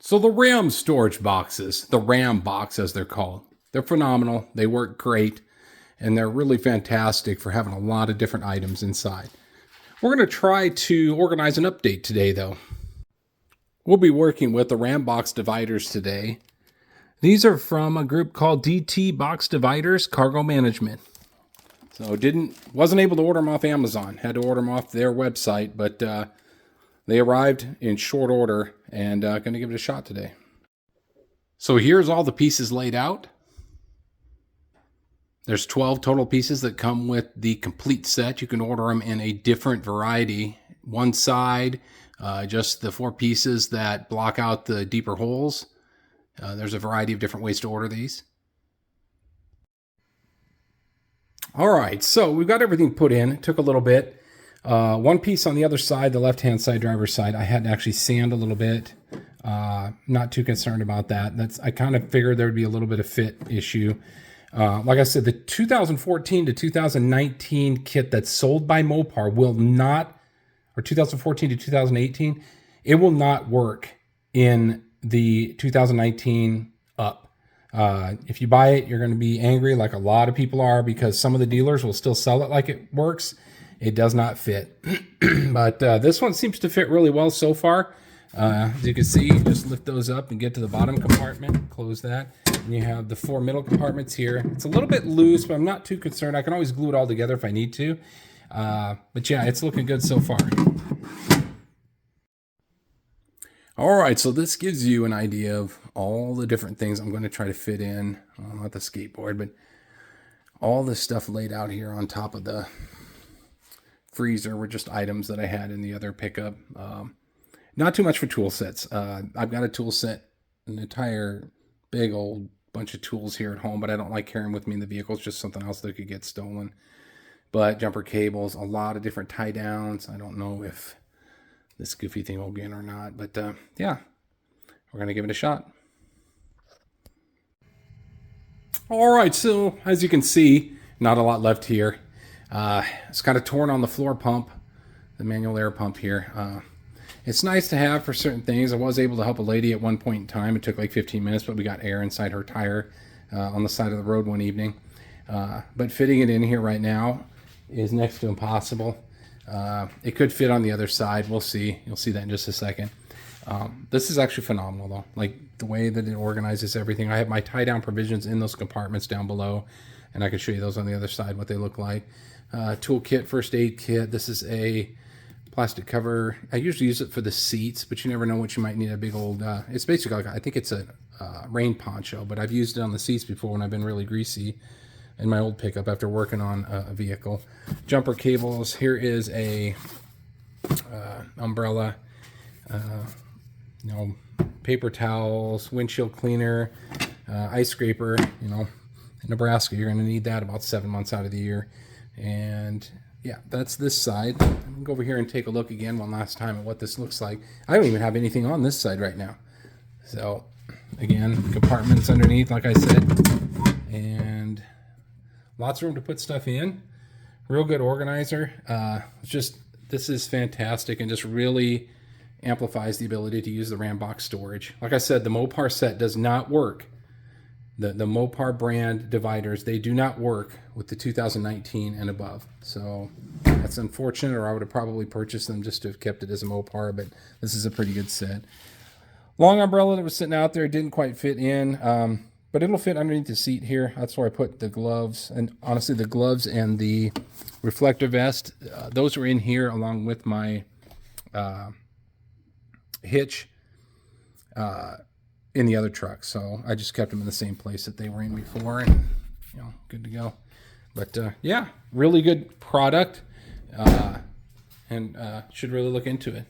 So the RAM storage boxes, the Rambox as they're called, they're phenomenal. They work great, and they're really fantastic for having a lot of different items inside. We're going to try to organize an update today, though. We'll be working with the Rambox Dividers today. These are from a group called DT Rambox Dividers Cargo Management. So wasn't able to order them off Amazon. Had to order them off their website, but they arrived in short order, and going to give it a shot today. So here's all the pieces laid out. There's 12 total pieces that come with the complete set. You can order them in a different variety. One side, just the 4 pieces that block out the deeper holes. There's a variety of different ways to order these. All right, so we've got everything put in. It took a little bit. One piece on the other side, the left-hand side, driver's side, I had to actually sand a little bit. Not too concerned about that. I kind of figured there would be a little bit of fit issue. Like I said, the 2014 to 2019 kit that's sold by Mopar will not, or 2014 to 2018, it will not work in the 2019 up. If you buy it, you're going to be angry like a lot of people are, because some of the dealers will still sell it like it works. It does not fit. But this one seems to fit really well so far. As you can see, you just lift those up and get to the bottom compartment, close that. And you have the 4 middle compartments here. It's a little bit loose, but I'm not too concerned. I can always glue it all together if I need to. But yeah, it's looking good so far. All right, so this gives you an idea of all the different things I'm going to try to fit in. Not the skateboard, but all this stuff laid out here on top of the freezer were just items that I had in the other pickup. Not too much for tool sets. I've got a tool set, an entire big old bunch of tools here at home, but I don't like carrying with me in the vehicle. It's just something else that could get stolen. But jumper cables, a lot of different tie downs. I don't know if this goofy thing will get in or not, but yeah, we're going to give it a shot. All right, so as you can see, not a lot left here. It's kind of torn on the floor pump, the manual air pump here. It's nice to have for certain things. I was able to help a lady at one point in time. It took like 15 minutes, but we got air inside her tire on the side of the road one evening. But fitting it in here right now is next to impossible. It could fit on the other side. We'll see. You'll see that in just a second. This is actually phenomenal, though. Like the way that it organizes everything. I have my tie down provisions in those compartments down below, and I can show you those on the other side, what they look like. Tool kit, first aid kit. This is a plastic cover. I usually use it for the seats, but you never know what you might need. A big old, it's basically like, I think it's a rain poncho, but I've used it on the seats before when I've been really greasy in my old pickup after working on a vehicle. Jumper cables. Here is a umbrella, paper towels, windshield cleaner, ice scraper. In Nebraska, you're going to need that about 7 months out of the year. And yeah, that's this side. I'm going to go over here and take a look again one last time at what this looks like. I don't even have anything on this side right now. So again, compartments underneath, like I said, and lots of room to put stuff in. Real good organizer. This is fantastic and just really amplifies the ability to use the Rambox storage. Like I said, the Mopar set does not work. The Mopar brand dividers, they do not work with the 2019 and above. So that's unfortunate, or I would have probably purchased them just to have kept it as a Mopar, but this is a pretty good set. Long umbrella that was sitting out there didn't quite fit in, but it'll fit underneath the seat here. That's where I put the gloves. And honestly, the gloves and the reflector vest, those were in here along with my hitch in the other truck. So I just kept them in the same place that they were in before, and good to go. But yeah, really good product, and should really look into it.